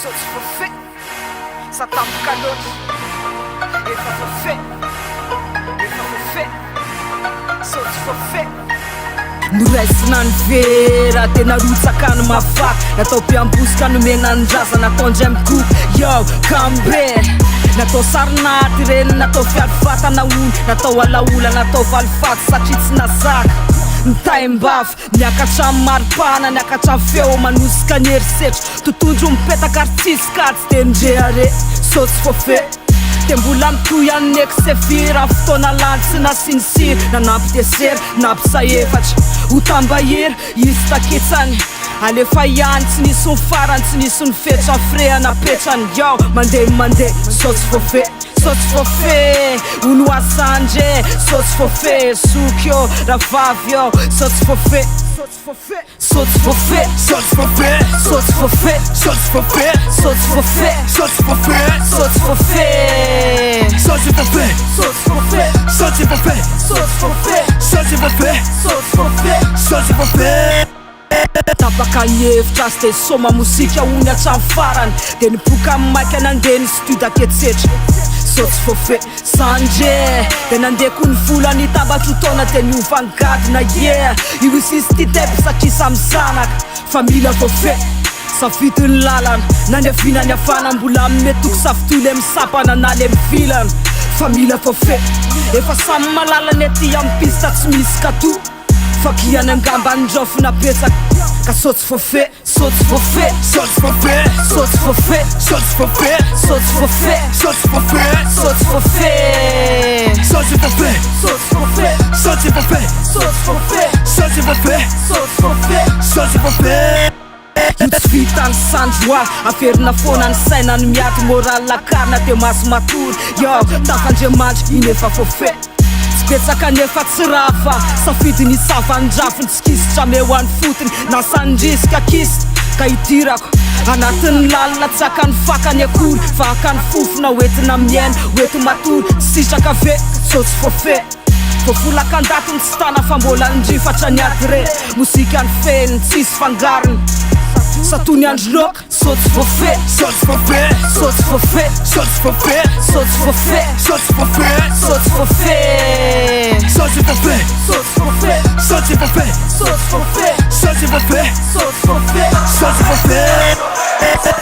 Sauce forfait, ça tape calotte. Et ça forfait, et ça forfait. Sauce forfait. Noraisina ny vera tena rotsaka ny mafaky natao mpiambosika nomena ny raza natao ndray mikoky yo cambe natao sarinaty reny natao fiadyfatana ony natao alaola natao valifaty satria tsy nazaka ny taimbafy miakatra amin'ny maripana niakatra amin'ny feo manosika ny herisetra totondro mipetaka artisika tsy de ndrehare sauce forfait te mbola mitoy amin'ny exefira fotoana lany tsy nasinisiry nanampy desera nampy saefatra ho tambahiry izy taketsany alefa ihany tsy nisy ny farany tsy nisy ny fetra frehana petrany yao mandeha sauce forfait sauce forfait olo asandre sauce forfait soky yo ravavy yo sauce forfait sauce forfait Sauce forfait, sauce forfait sauce forfait, sauce forfait sauce forfait, sauce forfait sauce forfait, sauce forfait sauce forfait, sauce forfait sauce forfait, sauce forfait sauce forfait. tapaka hevitra sy de soma mosika ony hatramy farany de niboka amin'ny maika nandeha ny stude aketsetra sauce forfait sandre de nandeha ko ny volany tabatro taona de niovangadina yeah io isisy titepy satria samy zanaka famila forfait safidy ny lalana nandeavina ny afana mbola aminetoko safitole misapana na le mivilana famila forfait efa samy malala ny aty amin'ny pista tsy misy kato fakiana angamba ny drofina petsaka ka sauce forfait sauce forfait Sauce forfait, sauce forfait sauce forfait, sauce forfait sauce forfait, sauce forfait sauce forfait, sauce forfait sauce forfait, sauce forfait sauce forfait, sauce forfait sauce forfait. Tsy vita ny sandroa aferina foana ny saina ny miaty moral lakarina de maso matory yo tafandriamanitra iny efa forfait tsy betsaka nefa tsy rafa safidy ny savandrafiny tsy kisitra meo any fotony nasandrisika kisy ka idirako anatin'ny lalina tsaka ny fakany akory vaka ny fofona oentina miaina oety matory sitraka ve sauce forfait voafolaka andatiny tsy tana fa mbola nydrifatra ny ady re mosika ny feniny tsisy fangariny satony andro loka sauce forfait Sauce forfait, sauce forfait sauce forfait, sauce forfait sauce forfait, sauce forfait sauce forfait, sauce forfait sauce forfait, sauce forfait sauce forfait, sauce forfait sauce forfait.